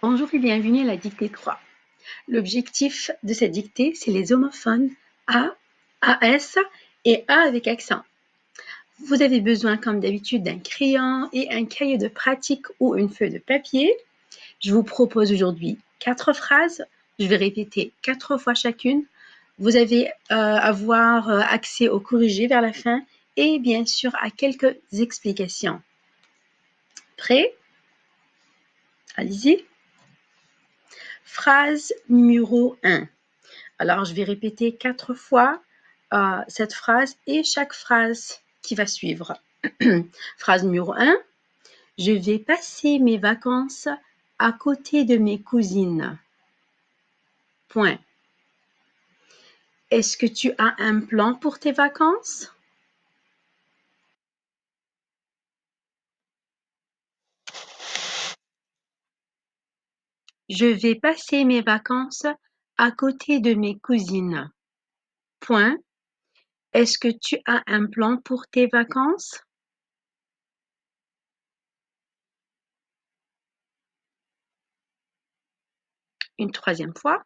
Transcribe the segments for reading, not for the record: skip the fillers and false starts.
Bonjour et bienvenue à la dictée 3. L'objectif de cette dictée, c'est les homophones A, AS et A avec accent. Vous avez besoin, comme d'habitude, d'un crayon et un cahier de pratique ou une feuille de papier. Je vous propose aujourd'hui 4 phrases. Je vais répéter 4 fois chacune. Vous allez avoir accès au corrigé vers la fin et bien sûr à quelques explications. Prêt? Allez-y. Phrase numéro 1. Alors, je vais répéter 4 fois cette phrase et chaque phrase qui va suivre. Phrase numéro 1. Je vais passer mes vacances à côté de mes cousines. Point. Est-ce que tu as un plan pour tes vacances? Je vais passer mes vacances à côté de mes cousines. Point. Est-ce que tu as un plan pour tes vacances? Une troisième fois.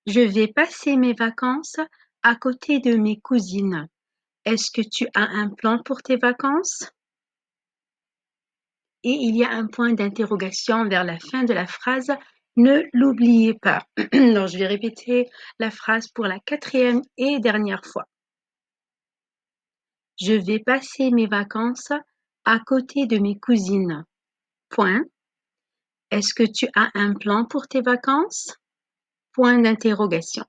Je vais passer mes vacances à côté de mes cousines. Est-ce que tu as un plan pour tes vacances? Et il y a un point d'interrogation vers la fin de la phrase. Ne l'oubliez pas. Alors, je vais répéter la phrase pour la 4e et dernière fois. Je vais passer mes vacances à côté de mes cousines. Point. Est-ce que tu as un plan pour tes vacances? Point d'interrogation.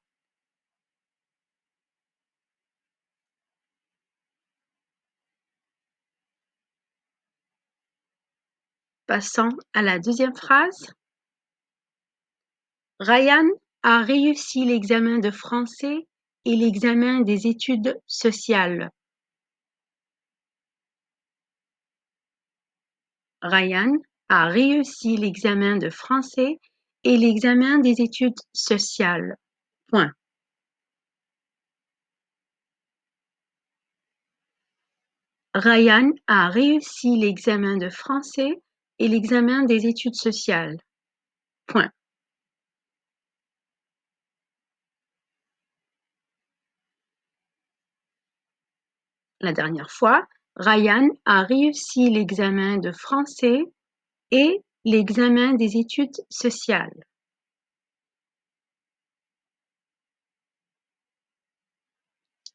Passons à la deuxième phrase. Ryan a réussi l'examen de français et l'examen des études sociales. Ryan a réussi l'examen de français et l'examen des études sociales. Point. Ryan a réussi l'examen de français et l'examen des études sociales. Point. La dernière fois, Ryan a réussi l'examen de français et l'examen des études sociales.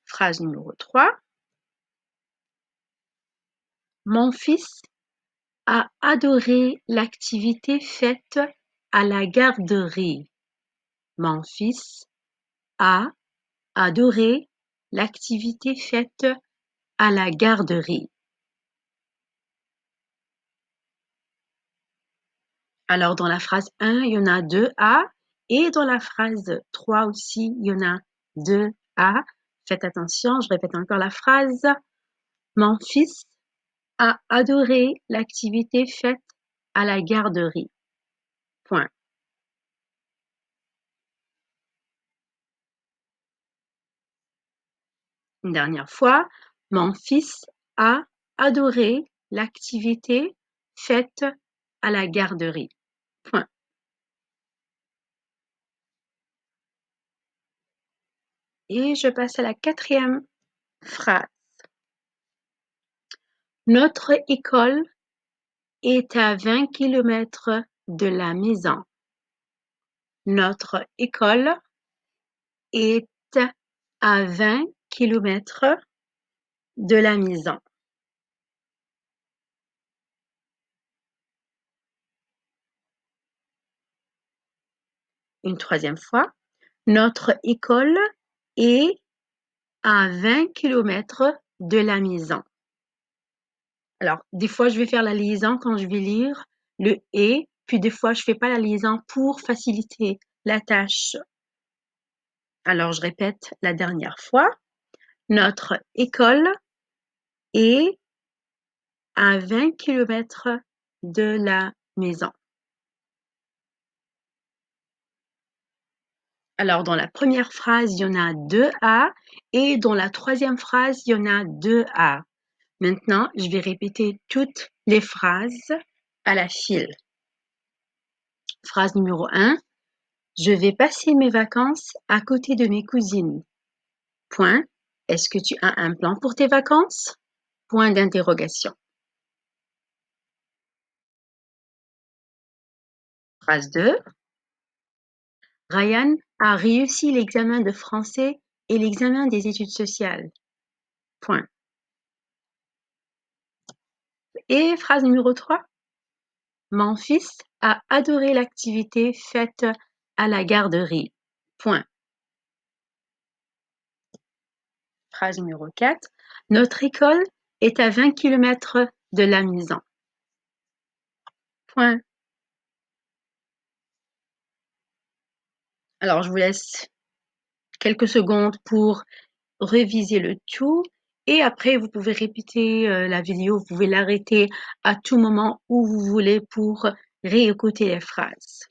Phrase numéro 3. Mon fils a adoré l'activité faite à la garderie. Mon fils a adoré l'activité faite à la garderie. Alors, dans la phrase 1, il y en a 2 A et dans la phrase 3 aussi, il y en a 2 A. Faites attention, je répète encore la phrase. Mon fils a adoré l'activité faite à la garderie. Point. Une dernière fois, mon fils a adoré l'activité faite à la garderie. Point. Et je passe à la 4e phrase. Notre école est à 20 km de la maison. Notre école est à 20 km de la maison. Une troisième fois. Notre école est à 20 km de la maison. Alors, des fois, je vais faire la liaison quand je vais lire le et, puis des fois, je fais pas la liaison pour faciliter la tâche. Alors, je répète la dernière fois. Notre école est à 20 km de la maison. Alors, dans la première phrase, il y en a 2 A et dans la troisième phrase, il y en a 2 A. Maintenant, je vais répéter toutes les phrases à la file. Phrase numéro 1. Je vais passer mes vacances à côté de mes cousines. Point. Est-ce que tu as un plan pour tes vacances? Point d'interrogation. Phrase 2. Ryan a réussi l'examen de français et l'examen des études sociales. Point. Et phrase numéro 3. Mon fils a adoré l'activité faite à la garderie. Point. Phrase numéro 4. Notre école est à 20 km de la maison. Point. Alors, je vous laisse quelques secondes pour réviser le tout et après, vous pouvez répéter la vidéo, vous pouvez l'arrêter à tout moment où vous voulez pour réécouter les phrases.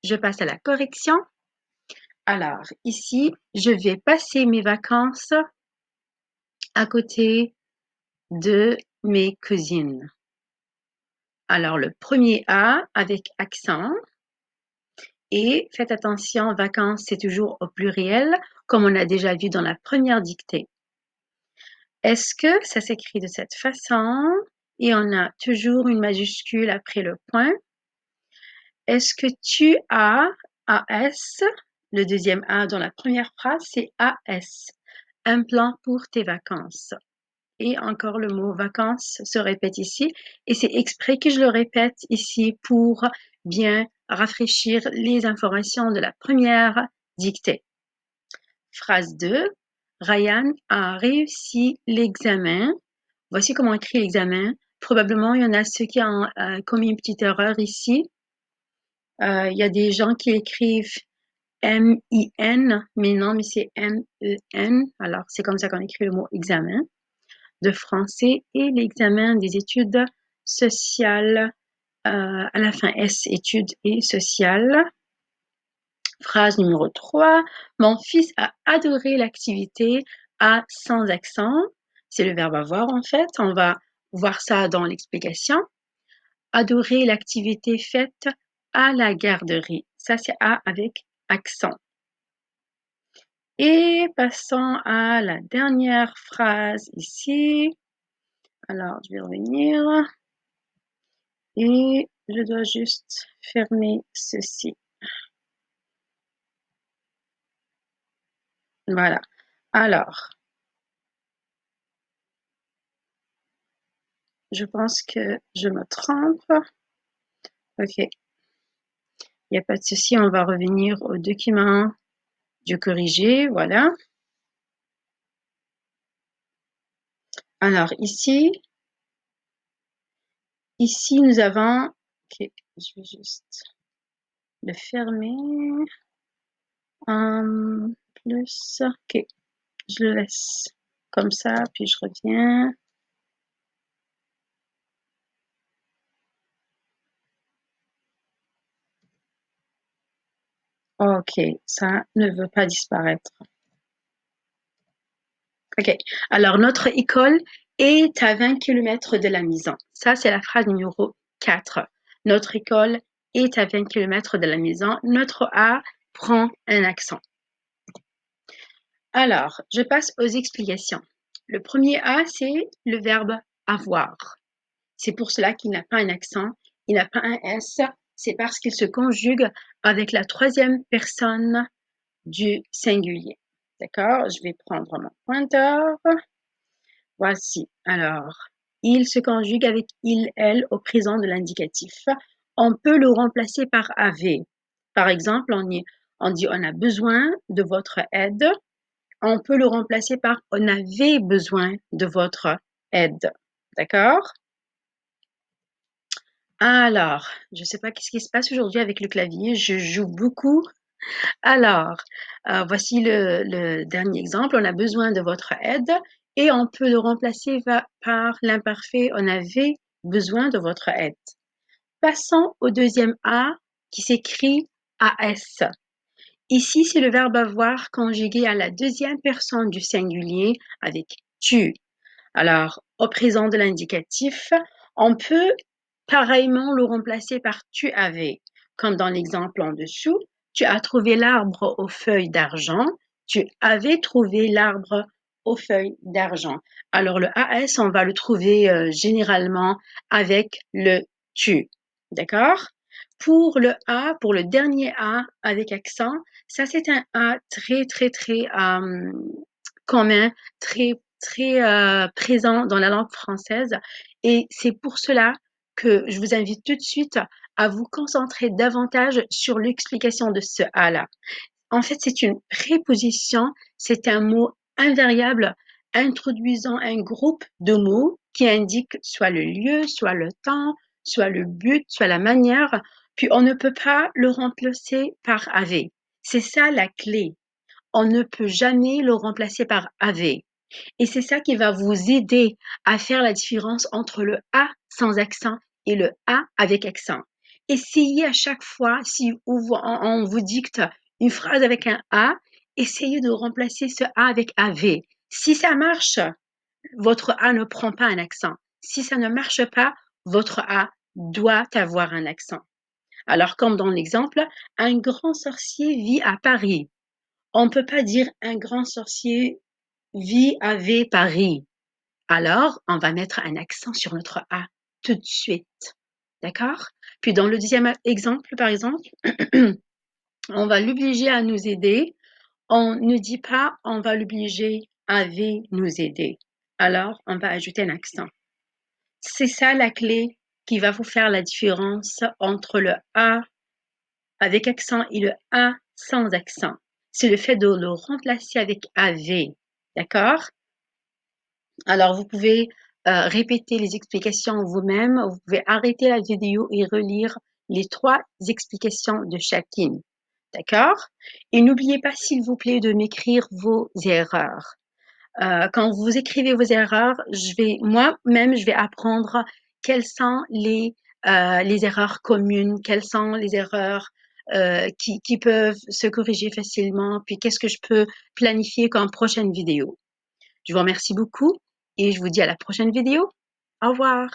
Je passe à la correction. Alors, ici, je vais passer mes vacances à côté de mes cousines. Alors, le premier A avec accent. Et faites attention, vacances, c'est toujours au pluriel, comme on a déjà vu dans la première dictée. Est-ce que ça s'écrit de cette façon? Et on a toujours une majuscule après le point. Est-ce que tu as AS? Le deuxième A dans la première phrase, c'est AS. Un plan pour tes vacances. Et encore le mot vacances se répète ici. Et c'est exprès que je le répète ici pour bien rafraîchir les informations de la première dictée. Phrase 2. Ryan a réussi l'examen. Voici comment on écrit l'examen. Probablement, il y en a ceux qui ont commis une petite erreur ici. Il y a des gens qui écrivent M-I-N, mais non, mais c'est M-E-N. Alors, c'est comme ça qu'on écrit le mot examen de français et l'examen des études sociales à la fin S, études et sociales. Phrase numéro 3. Mon fils a adoré l'activité à sans accent. C'est le verbe avoir en fait. On va voir ça dans l'explication. Adorer l'activité faite à la garderie. Ça, c'est A avec accent. Et passons à la dernière phrase ici. Alors, je vais revenir. Et je dois juste fermer ceci. Voilà. Alors, je pense que je me trompe. OK. Il n'y a pas de souci. On va revenir au document du corrigé. Voilà. Alors, ici, nous avons... OK. Je vais juste le fermer. Plus... OK. Je le laisse comme ça, puis je reviens. OK, ça ne veut pas disparaître. OK. Alors, notre école est à 20 km de la maison. Ça, c'est la phrase numéro 4. Notre école est à 20 km de la maison. Notre A prend un accent. Alors, je passe aux explications. Le premier A, c'est le verbe avoir. C'est pour cela qu'il n'a pas un accent, il n'a pas un S. C'est parce qu'il se conjugue avec la troisième personne du singulier. D'accord? Je vais prendre mon pointeur. Voici. Alors, il se conjugue avec il, elle au présent de l'indicatif. On peut le remplacer par avait. Par exemple, on dit on a besoin de votre aide. On peut le remplacer par on avait besoin de votre aide. D'accord? Alors, je ne sais pas qu'est-ce qui se passe aujourd'hui avec le clavier. Je joue beaucoup. Alors, voici le dernier exemple. On a besoin de votre aide et on peut le remplacer par l'imparfait. On avait besoin de votre aide. Passons au deuxième A qui s'écrit AS. Ici, c'est le verbe avoir conjugué à la deuxième personne du singulier avec tu. Alors, au présent de l'indicatif, On peut pareillement le remplacer par tu avais. Comme dans l'exemple en dessous, tu as trouvé l'arbre aux feuilles d'argent. Tu avais trouvé l'arbre aux feuilles d'argent. Alors le AS, on va le trouver généralement avec le tu. D'accord? Pour le A, pour le dernier A avec accent, ça c'est un A très très très commun, très très présent dans la langue française. Et c'est pour cela que je vous invite tout de suite à vous concentrer davantage sur l'explication de ce A-là. En fait, c'est une préposition, c'est un mot invariable introduisant un groupe de mots qui indiquent soit le lieu, soit le temps, soit le but, soit la manière, puis on ne peut pas le remplacer par avait. C'est ça la clé. On ne peut jamais le remplacer par avait. Et c'est ça qui va vous aider à faire la différence entre le A sans accent et le A avec accent. Essayez à chaque fois, si on vous dicte une phrase avec un A, essayez de remplacer ce A avec AV. Si ça marche, votre A ne prend pas un accent. Si ça ne marche pas, votre A doit avoir un accent. Alors, comme dans l'exemple, un grand sorcier vit à Paris. On ne peut pas dire un grand sorcier vit à Paris. Alors, on va mettre un accent sur notre A tout de suite. D'accord? Puis dans le deuxième exemple, par exemple, on va l'obliger à nous aider. On ne dit pas on va l'obliger à nous aider. Alors, on va ajouter un accent. C'est ça la clé qui va vous faire la différence entre le A avec accent et le A sans accent. C'est le fait de le remplacer avec AV. D'accord? Alors, vous pouvez répéter les explications vous-même. Vous pouvez arrêter la vidéo et relire les 3 explications de chacune. D'accord? Et n'oubliez pas, s'il vous plaît, de m'écrire vos erreurs. Quand vous écrivez vos erreurs, moi-même, je vais apprendre quelles sont les erreurs communes, quelles sont les erreurs qui peuvent se corriger facilement, puis qu'est-ce que je peux planifier comme prochaine vidéo. Je vous remercie beaucoup et je vous dis à la prochaine vidéo. Au revoir.